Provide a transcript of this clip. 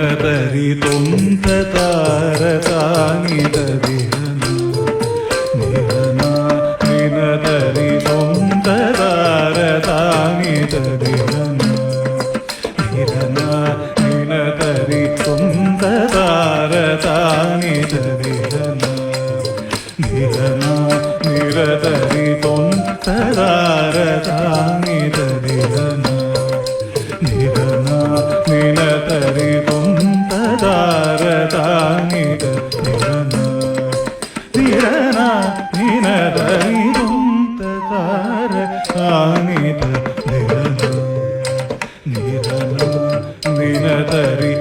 നിനതരി തൊന്ത താര താനിത ദിഹന നിഹന നിനതരി തൊന്ത താര താനിത ദിഹന നിഹന നിനതരി തൊന്ത താര താനിത ദിഹന നിഹന നിരതരി തൊന്ത താര താനിത ദിഹന നിഹന നിനതരി തൊന്ത താര താനിത ദിഹന നിരന നിനതരി തൊന്ത താര താനിത ദിഹന നിരന നിനതരി